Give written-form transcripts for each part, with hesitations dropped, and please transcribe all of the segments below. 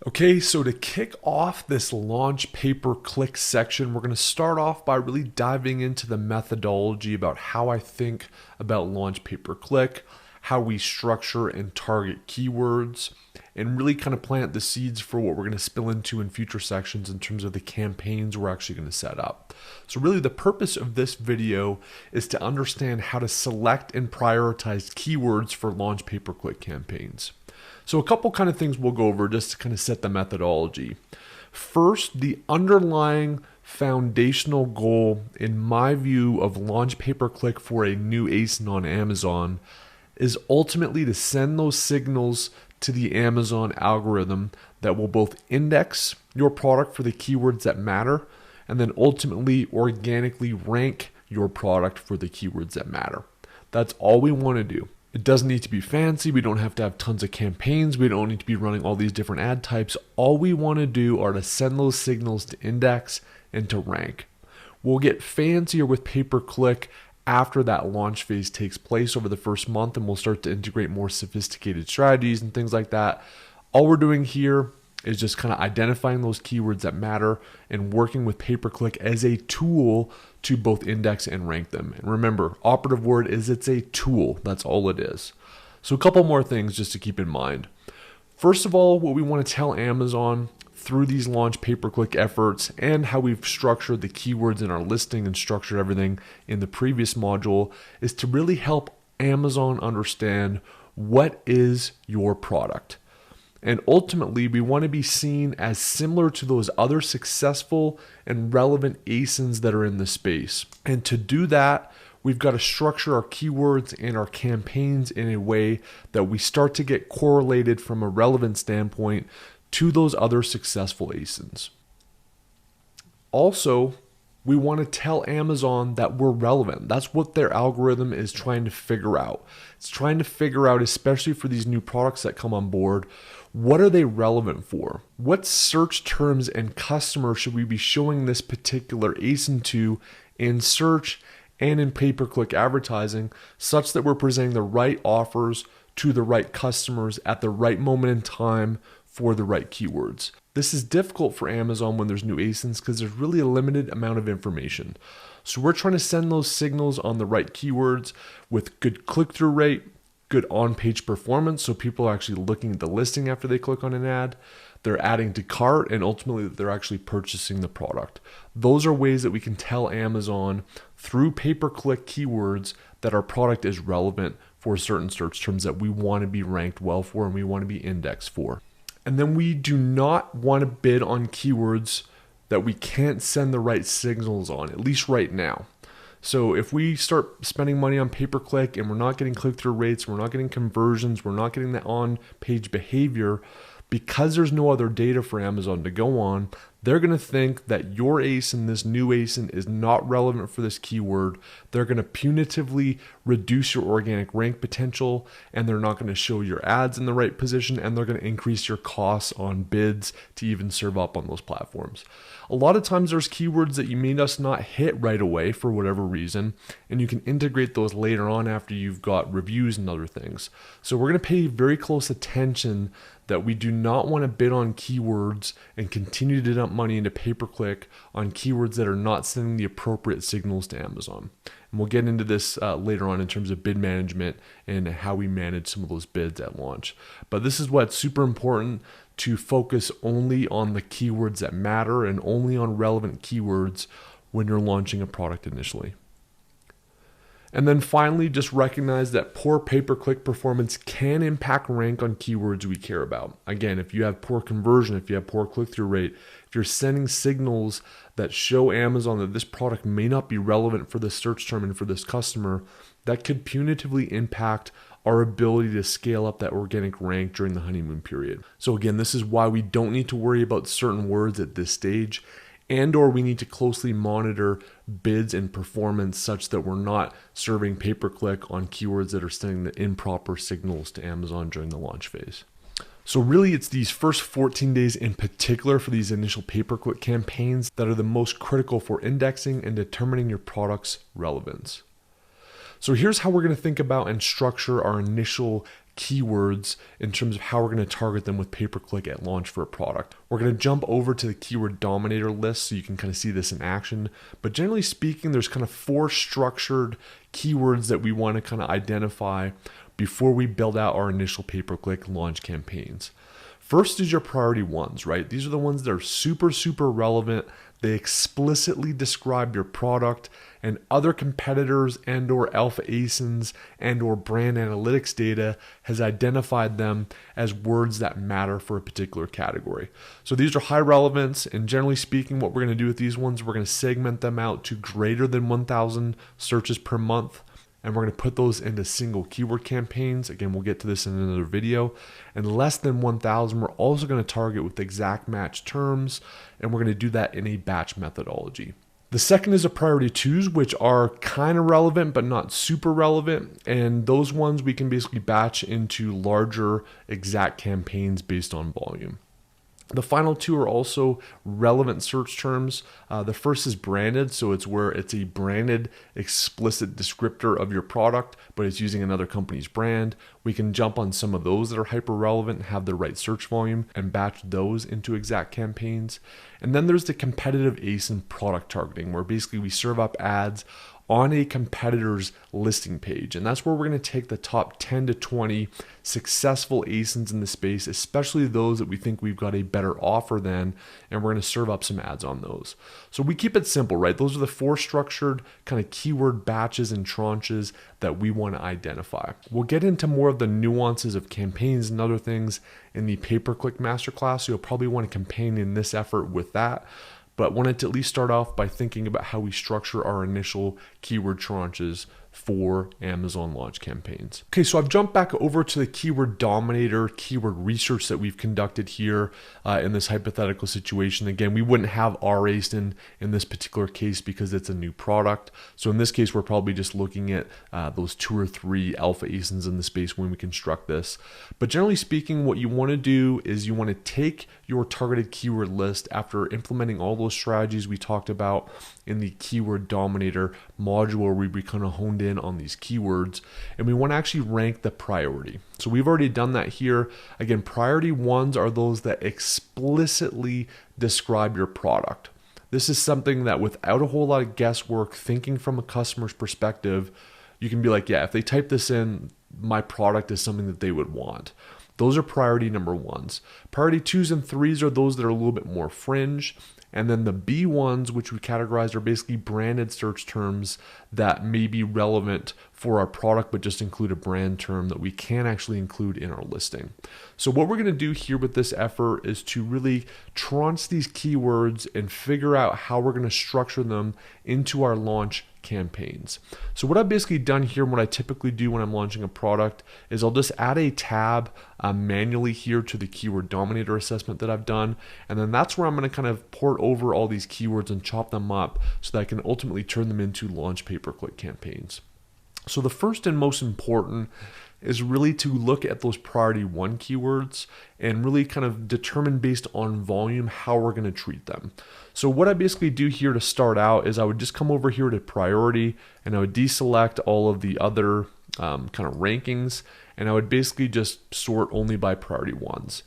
Okay, so to kick off this launch pay-per-click section, we're going to start off by really diving into the methodology about how I think about launch pay-per-click, how we structure and target keywords, and really kind of plant the seeds for what we're going to spill into in future sections in terms of the campaigns we're actually going to set up. So really the purpose of this video is to understand how to select and prioritize keywords for launch pay-per-click campaigns. So a couple kind of things we'll go over just to kind of set the methodology. First, the underlying foundational goal, in my view, of launch pay-per-click for a new ASIN on Amazon is ultimately to send those signals to the Amazon algorithm that will both index your product for the keywords that matter and then ultimately organically rank your product for the keywords that matter. That's all we want to do. It doesn't need to be fancy. We don't have to have tons of campaigns. We don't need to be running all these different ad types. All we want to do are to send those signals to index and to rank. We'll get fancier with pay-per-click after that launch phase takes place over the first month, and we'll start to integrate more sophisticated strategies and things like that. All we're doing here is just kind of identifying those keywords that matter and working with pay-per-click as a tool to both index and rank them. And remember, operative word is it's a tool. That's all it is. So a couple more things just to keep in mind. First of all, what we want to tell Amazon through these launch pay-per-click efforts and how we've structured the keywords in our listing and structured everything in the previous module is to really help Amazon understand what is your product. And ultimately, we want to be seen as similar to those other successful and relevant ASINs that are in the space. And to do that, we've got to structure our keywords and our campaigns in a way that we start to get correlated from a relevant standpoint to those other successful ASINs. Also, we want to tell Amazon that we're relevant. That's what their algorithm is trying to figure out. It's trying to figure out, especially for these new products that come on board, what are they relevant for? What search terms and customers should we be showing this particular ASIN to in search and in pay-per-click advertising, such that we're presenting the right offers to the right customers at the right moment in time for the right keywords. This is difficult for Amazon when there's new ASINs because there's really a limited amount of information. So we're trying to send those signals on the right keywords with good click-through rate, good on-page performance, so people are actually looking at the listing after they click on an ad. They're adding to cart, and ultimately they're actually purchasing the product. Those are ways that we can tell Amazon through pay-per-click keywords that our product is relevant for certain search terms that we want to be ranked well for and we want to be indexed for. And then we do not want to bid on keywords that we can't send the right signals on, at least right now. So if we start spending money on pay-per-click and we're not getting click-through rates, we're not getting conversions, we're not getting that on-page behavior, because there's no other data for Amazon to go on, they're going to think that your ASIN, this new ASIN, is not relevant for this keyword. They're going to punitively reduce your organic rank potential, and they're not going to show your ads in the right position, and they're going to increase your costs on bids to even serve up on those platforms. A lot of times there's keywords that you may just not hit right away for whatever reason, and you can integrate those later on after you've got reviews and other things. So we're going to pay very close attention that we do not want to bid on keywords and continue to dump money into pay-per-click on keywords that are not sending the appropriate signals to Amazon. And we'll get into this later on in terms of bid management and how we manage some of those bids at launch. But this is what's super important, to focus only on the keywords that matter and only on relevant keywords when you're launching a product initially. And then finally, just recognize that poor pay-per-click performance can impact rank on keywords we care about. Again, if you have poor conversion, if you have poor click-through rate, if you're sending signals that show Amazon that this product may not be relevant for this search term and for this customer, that could punitively impact our ability to scale up that organic rank during the honeymoon period. So again, this is why we don't need to worry about certain words at this stage, and or we need to closely monitor bids and performance such that we're not serving pay-per-click on keywords that are sending the improper signals to Amazon during the launch phase. So really, it's these first 14 days in particular for these initial pay-per-click campaigns that are the most critical for indexing and determining your product's relevance. So here's how we're going to think about and structure our initial keywords in terms of how we're going to target them with pay-per-click at launch for a product. We're going to jump over to the keyword dominator list so you can kind of see this in action. But generally speaking, there's kind of 4 structured keywords that we want to kind of identify before we build out our initial pay-per-click launch campaigns. First is your priority ones, right? These are the ones that are super relevant. They explicitly describe your product, and other competitors and or alpha ASINs and or brand analytics data has identified them as words that matter for a particular category. So these are high relevance, and generally speaking, what we're going to do with these ones, we're going to segment them out to greater than 1,000 searches per month. And we're going to put those into single keyword campaigns. Again, we'll get to this in another video. And less than 1,000, we're also going to target with exact match terms, and we're going to do that in a batch methodology. The second is the priority 2s, which are kind of relevant, but not super relevant. And those ones we can basically batch into larger exact campaigns based on volume. The final 2 are also relevant search terms. The first is branded, so it's where it's a branded explicit descriptor of your product, but it's using another company's brand. We can jump on some of those that are hyper relevant and have the right search volume and batch those into exact campaigns. And then there's the competitive ASIN product targeting, where basically we serve up ads on a competitor's listing page. And that's where we're going to take the top 10 to 20 successful ASINs in the space, especially those that we think we've got a better offer than, and we're going to serve up some ads on those. So we keep it simple, right? Those are the 4 structured kind of keyword batches and tranches that we want to identify. We'll get into more of the nuances of campaigns and other things in the pay-per-click masterclass. So you'll probably want to companion this effort with that. But wanted to at least start off by thinking about how we structure our initial keyword tranches for Amazon launch campaigns. Okay, so I've jumped back over to the keyword dominator, keyword research that we've conducted here in this hypothetical situation. Again, we wouldn't have our ASIN in this particular case because it's a new product. So in this case, we're probably just looking at those 2 or 3 alpha ASINs in the space when we construct this. But generally speaking, what you want to do is you want to take your targeted keyword list after implementing all those strategies we talked about in the keyword dominator module, where we kind of honed in on these keywords, and we want to actually rank the priority. So we've already done that here. Again, priority 1s are those that explicitly describe your product. This is something that without a whole lot of guesswork, thinking from a customer's perspective, you can be like, yeah, if they type this in, my product is something that they would want. Those are priority number 1s. Priority 2s and 3s are those that are a little bit more fringe. And then the B1s, which we categorize, are basically branded search terms that may be relevant for our product, but just include a brand term that we can actually include in our listing. So what we're going to do here with this effort is to really tranche these keywords and figure out how we're going to structure them into our launch campaigns. So what I've basically done here, and what I typically do when I'm launching a product, is I'll just add a tab manually here to the keyword dominator assessment that I've done. And then that's where I'm going to kind of port over all these keywords and chop them up so that I can ultimately turn them into launch pay-per-click campaigns. So the first and most important is really to look at those priority 1 keywords and really kind of determine based on volume how we're going to treat them. So what I basically do here to start out is I would just come over here to priority, and I would deselect all of the other kind of rankings, and I would basically just sort only by priority 1s.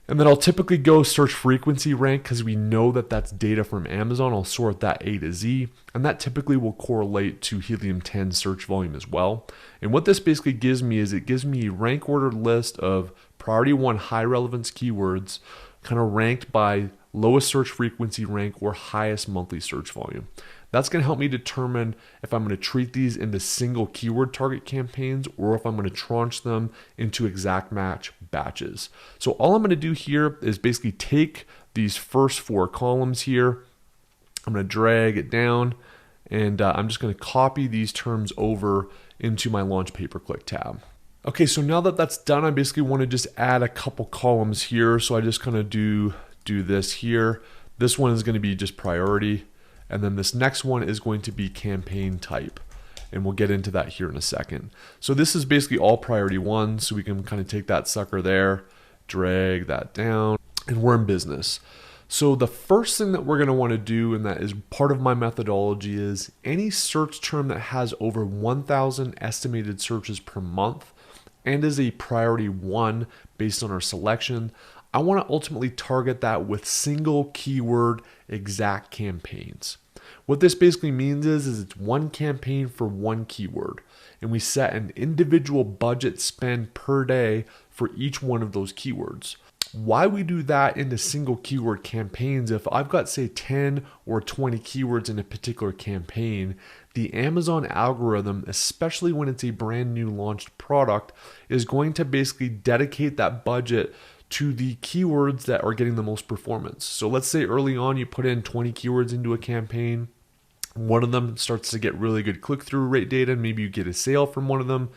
And then I'll typically go search frequency rank because we know that that's data from Amazon. I'll sort that A to Z, and that typically will correlate to Helium 10 search volume as well. And what this basically gives me is it gives me a rank ordered list of priority 1 high relevance keywords kind of ranked by lowest search frequency rank or highest monthly search volume. That's going to help me determine if I'm going to treat these into single keyword target campaigns or if I'm going to tranche them into exact match batches. So all I'm going to do here is basically take these first 4 columns here. I'm going to drag it down, and I'm just going to copy these terms over into my launch pay-per-click tab. Okay, so now that that's done, I basically want to just add a couple columns here. So I just kind of do this here. This one is going to be just priority. And then this next one is going to be campaign type. And we'll get into that here in a second. So this is basically all priority 1. So we can kind of take that sucker there, drag that down, and we're in business. So the first thing that we're going to want to do, and that is part of my methodology, is any search term that has over 1,000 estimated searches per month, and is a priority one based on our selection, I want to ultimately target that with single keyword exact campaigns. What this basically means is it's one campaign for one keyword, and we set an individual budget spend per day for each one of those keywords. Why we do that into single keyword campaigns, if I've got say 10 or 20 keywords in a particular campaign, the Amazon algorithm, especially when it's a brand new launched product, is going to basically dedicate that budget to the keywords that are getting the most performance. So let's say early on you put in 20 keywords into a campaign. One of them starts to get really good click-through rate data, and maybe you get a sale from one of them.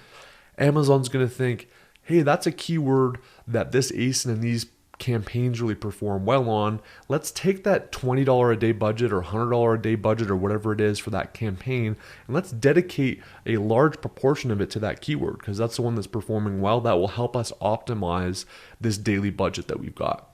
Amazon's going to think, hey, that's a keyword that this ASIN and these campaigns really perform well on. Let's take that $20 a day budget or $100 a day budget or whatever it is for that campaign, and let's dedicate a large proportion of it to that keyword because that's the one that's performing well. That will help us optimize this daily budget that we've got.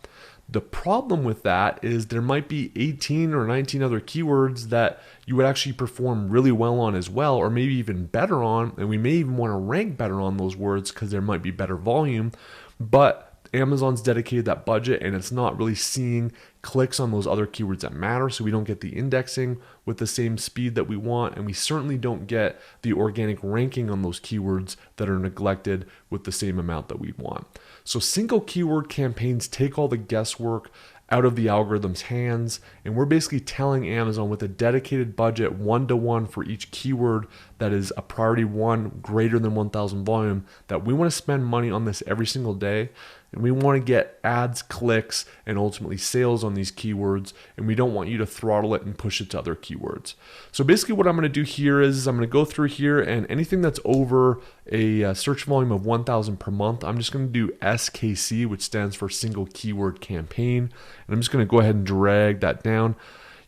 The problem with that is there might be 18 or 19 other keywords that you would actually perform really well on as well, or maybe even better on, and we may even want to rank better on those words because there might be better volume, but Amazon's dedicated that budget and it's not really seeing clicks on those other keywords that matter, so we don't get the indexing with the same speed that we want, and we certainly don't get the organic ranking on those keywords that are neglected with the same amount that we want. So single keyword campaigns take all the guesswork out of the algorithm's hands, and we're basically telling Amazon with a dedicated budget 1-to-1 for each keyword that is a priority one greater than 1,000 volume that we want to spend money on this every single day, and we want to get ads, clicks, and ultimately sales on these keywords, and we don't want you to throttle it and push it to other keywords. So basically what I'm going to do here is I'm going to go through here, and anything that's over a search volume of 1,000 per month, I'm just going to do SKC, which stands for single keyword campaign, and I'm just going to go ahead and drag that down.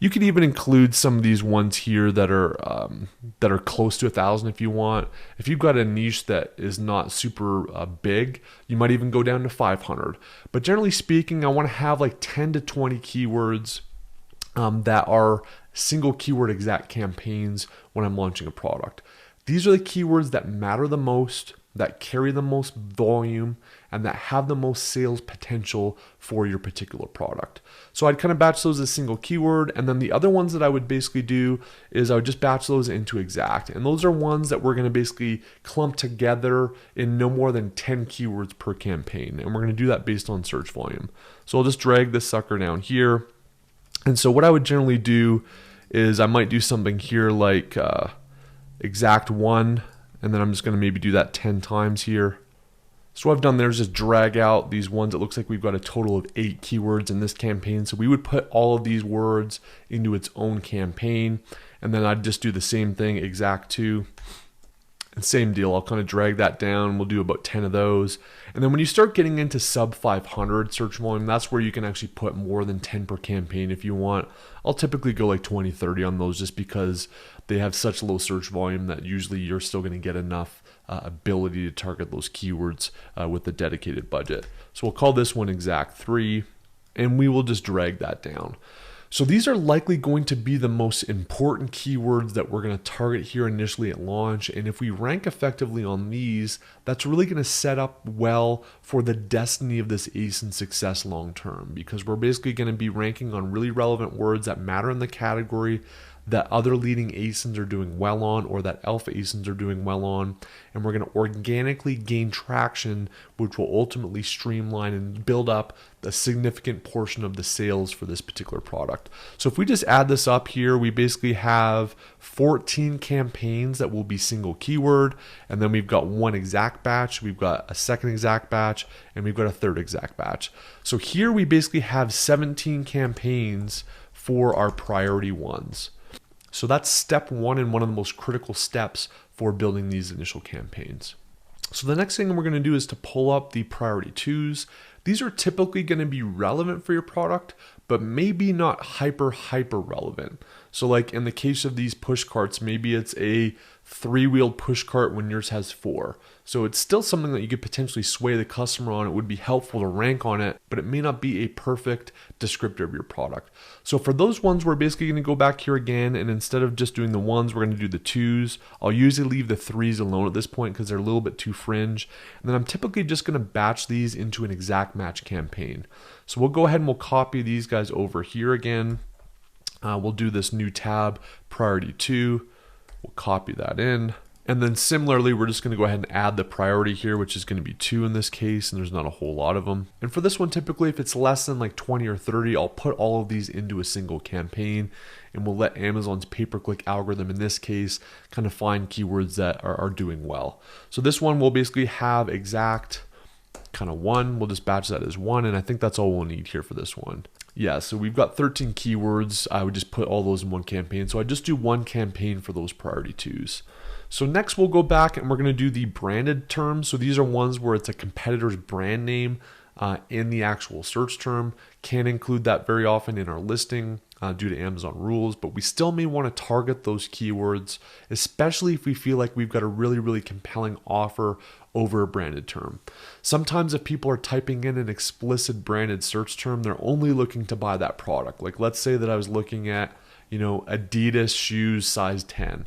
You could even include some of these ones here that are close to 1,000 if you want. If you've got a niche that is not super big, you might even go down to 500. But generally speaking, I want to have like 10 to 20 keywords that are single keyword exact campaigns when I'm launching a product. These are the keywords that matter the most, that carry the most volume, and that have the most sales potential for your particular product. So I'd kind of batch those as single keyword, and then the other ones that I would basically do is I would just batch those into exact. And those are ones that we're going to basically clump together in no more than 10 keywords per campaign. And we're going to do that based on search volume. So I'll just drag this sucker down here. And so what I would generally do is I might do something here like exact one, and then I'm just going to maybe do that 10 times here. So what I've done there is just drag out these ones. It looks like we've got a total of 8 keywords in this campaign. So we would put all of these words into its own campaign. And then I'd just do the same thing, exact 2. And same deal, I'll kind of drag that down. We'll do about 10 of those. And then when you start getting into sub 500 search volume, that's where you can actually put more than 10 per campaign if you want. I'll typically go like 20, 30 on those just because they have such low search volume that usually you're still going to get enough ability to target those keywords with the dedicated budget. So we'll call this one exact 3, and we will just drag that down. So these are likely going to be the most important keywords that we're going to target here initially at launch. And if we rank effectively on these, that's really going to set up well for the destiny of this ASIN success long term, because we're basically going to be ranking on really relevant words that matter in the category that other leading ASINs are doing well on, or that alpha ASINs are doing well on, and we're going to organically gain traction, which will ultimately streamline and build up a significant portion of the sales for this particular product. So if we just add this up here, we basically have 14 campaigns that will be single keyword, and then we've got one exact batch, we've got a second exact batch, and we've got a third exact batch. So here we basically have 17 campaigns for our priority ones. So that's step 1 and one of the most critical steps for building these initial campaigns. So the next thing we're going to do is to pull up the priority 2s. These are typically going to be relevant for your product, but maybe not hyper relevant. So like in the case of these push carts, maybe it's a 3-wheeled push cart when yours has 4. So it's still something that you could potentially sway the customer on. It would be helpful to rank on it, but it may not be a perfect descriptor of your product. So for those ones, we're basically going to go back here again, and instead of just doing the 1s, we're going to do the 2s. I'll usually leave the 3s alone at this point because they're a little bit too fringe. And then I'm typically just going to batch these into an exact match campaign. So we'll go ahead and we'll copy these guys over here again. We'll do this new tab, priority 2. We'll copy that in. And then similarly, we're just going to go ahead and add the priority here, which is going to be 2 in this case, and there's not a whole lot of them. And for this one, typically, if it's less than like 20 or 30, I'll put all of these into a single campaign, and we'll let Amazon's pay-per-click algorithm, in this case, kind of find keywords that are doing well. So this one will basically have exact kind of 1. We'll just batch that as 1, and I think that's all we'll need here for this one. Yeah, so we've got 13 keywords. I would just put all those in one campaign. So I just do one campaign for those priority 2s. So next we'll go back and we're going to do the branded terms. So these are ones where it's a competitor's brand name in the actual search term. Can't include that very often in our listing due to Amazon rules, but we still may want to target those keywords, especially if we feel like we've got a really, really compelling offer over a branded term. Sometimes if people are typing in an explicit branded search term, they're only looking to buy that product. Like let's say that I was looking at, Adidas shoes size 10.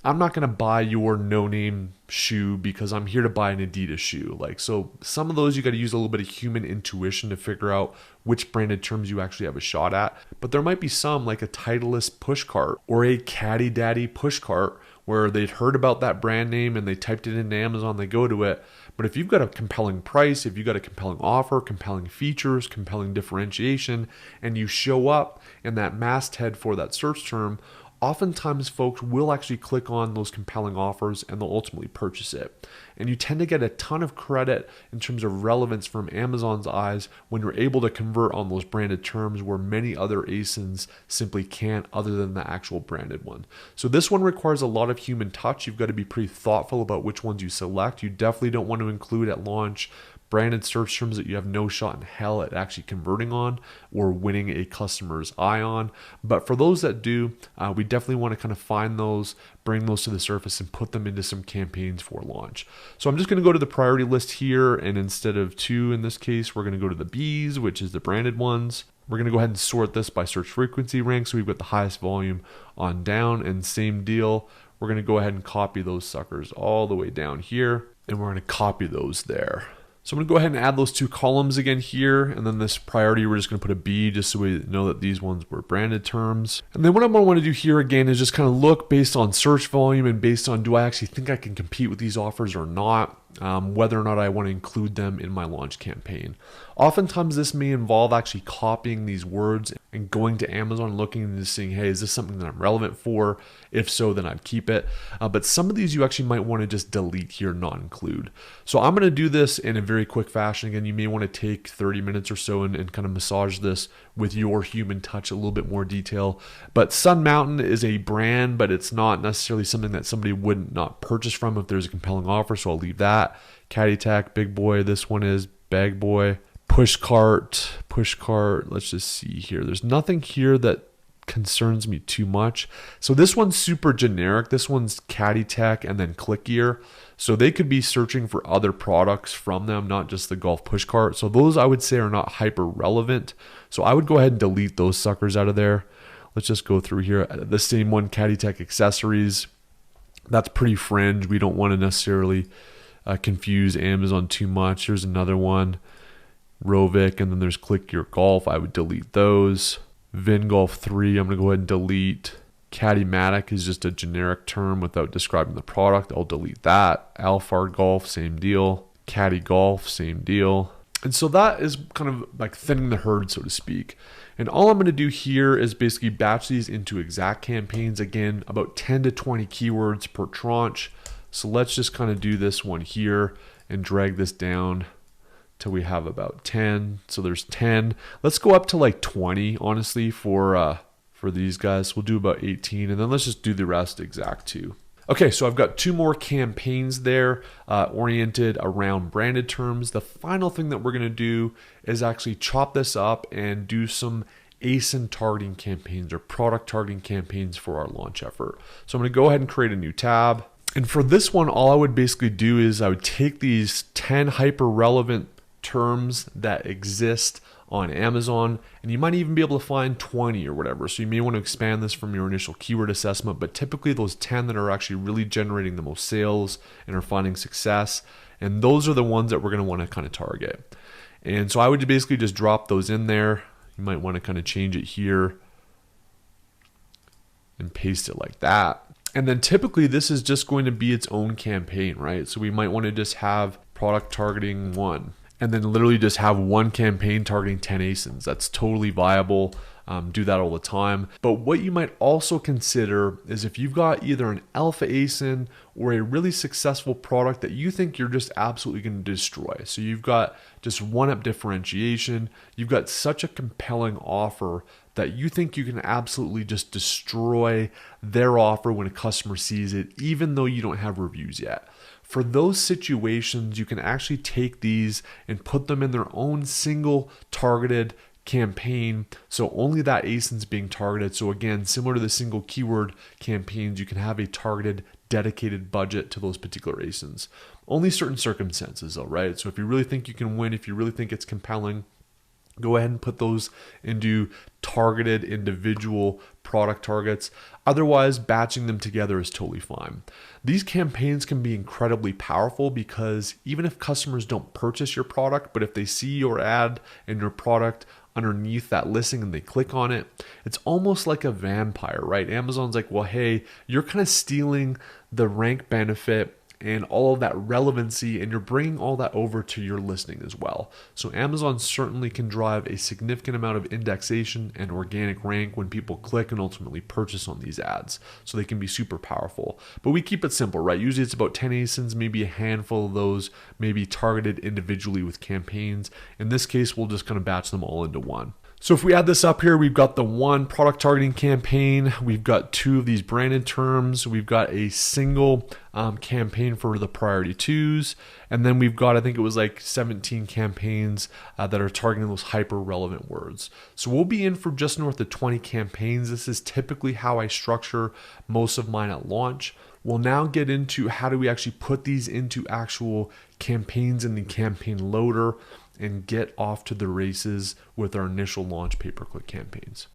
I'm not going to buy your no-name shoe because I'm here to buy an Adidas shoe. So some of those you got to use a little bit of human intuition to figure out which branded terms you actually have a shot at. But there might be some like a Titleist push cart or a Caddy Daddy push cart where they'd heard about that brand name and they typed it into Amazon, they go to it. But if you've got a compelling price, if you've got a compelling offer, compelling features, compelling differentiation, and you show up in that masthead for that search term, oftentimes folks will actually click on those compelling offers and they'll ultimately purchase it. And you tend to get a ton of credit in terms of relevance from Amazon's eyes when you're able to convert on those branded terms where many other ASINs simply can't other than the actual branded one. So this one requires a lot of human touch. You've got to be pretty thoughtful about which ones you select. You definitely don't want to include at launch branded search terms that you have no shot in hell at actually converting on or winning a customer's eye on. But for those that do, we definitely want to kind of find those, bring those to the surface and put them into some campaigns for launch. So I'm just going to go to the priority list here, and instead of 2 in this case, we're going to go to the Bs, which is the branded ones. We're going to go ahead and sort this by search frequency rank, so we've got the highest volume on down, and same deal. We're going to go ahead and copy those suckers all the way down here, and we're going to copy those there. So I'm going to go ahead and add those 2 columns again here, and then this priority, we're just going to put a B just so we know that these ones were branded terms. And then what I'm going to want to do here again is just kind of look based on search volume and based on do I actually think I can compete with these offers or not, whether or not I want to include them in my launch campaign. Oftentimes this may involve actually copying these words and going to Amazon looking and seeing, hey, is this something that I'm relevant for? If so, then I'd keep it. But some of these you actually might want to just delete here, not include. So I'm going to do this in a very quick fashion. Again, you may want to take 30 minutes or so and kind of massage this with your human touch, a little bit more detail. But Sun Mountain is a brand, but it's not necessarily something that somebody would not purchase from if there's a compelling offer, so I'll leave that. Caddy Tack, Big Boy, this one is Bag Boy. Push cart, let's just see here. There's nothing here that concerns me too much. So this one's super generic. This one's Caddy Tack and then ClickGear. So they could be searching for other products from them, not just the golf push cart. So those I would say are not hyper relevant. So I would go ahead and delete those suckers out of there. Let's just go through here. The same one, Caddy Tack accessories. That's pretty fringe. We don't want to necessarily confuse Amazon too much. Here's another one. Rovic, and then there's ClickGear Golf. I would delete those. VinGolf 3, I'm going to go ahead and delete. Caddymatic is just a generic term without describing the product. I'll delete that. Alphard Golf, same deal. Caddy Golf, same deal. And so that is kind of like thinning the herd, so to speak. And all I'm going to do here is basically batch these into exact campaigns. Again, about 10 to 20 keywords per tranche. So let's just kind of do this one here and drag this down till we have about 10. So there's 10. Let's go up to like 20, honestly, for these guys. We'll do about 18, and then let's just do the rest exact too. Okay, so I've got 2 more campaigns there oriented around branded terms. The final thing that we're going to do is actually chop this up and do some ASIN targeting campaigns or product targeting campaigns for our launch effort. So I'm going to go ahead and create a new tab. And for this one, all I would basically do is I would take these 10 hyper relevant terms that exist on Amazon, and you might even be able to find 20 or whatever. So you may want to expand this from your initial keyword assessment, but typically those 10 that are actually really generating the most sales and are finding success, and those are the ones that we're going to want to kind of target. And so I would basically just drop those in there. You might want to kind of change it here and paste it like that. And then typically this is just going to be its own campaign, right? So we might want to just have product targeting 1, and then literally just have one campaign targeting 10 ASINs. That's totally viable. Do that all the time. But what you might also consider is if you've got either an alpha ASIN or a really successful product that you think you're just absolutely going to destroy. So you've got just one-up differentiation. You've got such a compelling offer that you think you can absolutely just destroy their offer when a customer sees it, even though you don't have reviews yet. For those situations, you can actually take these and put them in their own single targeted campaign. So only that ASIN's being targeted. So again, similar to the single keyword campaigns, you can have a targeted dedicated budget to those particular ASINs. Only certain circumstances though, right? So if you really think you can win, if you really think it's compelling, go ahead and put those into targeted individual product targets. Otherwise, batching them together is totally fine. These campaigns can be incredibly powerful because even if customers don't purchase your product, but if they see your ad and your product underneath that listing and they click on it, it's almost like a vampire, right? Amazon's like, well, hey, you're kind of stealing the rank benefit and all of that relevancy, and you're bringing all that over to your listing as well. So Amazon certainly can drive a significant amount of indexation and organic rank when people click and ultimately purchase on these ads. So they can be super powerful. But we keep it simple, right? Usually it's about 10 ASINs, maybe a handful of those, maybe targeted individually with campaigns. In this case, we'll just kind of batch them all into one. So if we add this up here, we've got the one product targeting campaign, we've got 2 of these branded terms, we've got a single campaign for the priority 2s, and then we've got, I think it was like 17 campaigns that are targeting those hyper relevant words. So we'll be in for just north of 20 campaigns. This is typically how I structure most of mine at launch. We'll now get into how do we actually put these into actual campaigns in the campaign loader and get off to the races with our initial launch pay-per-click campaigns.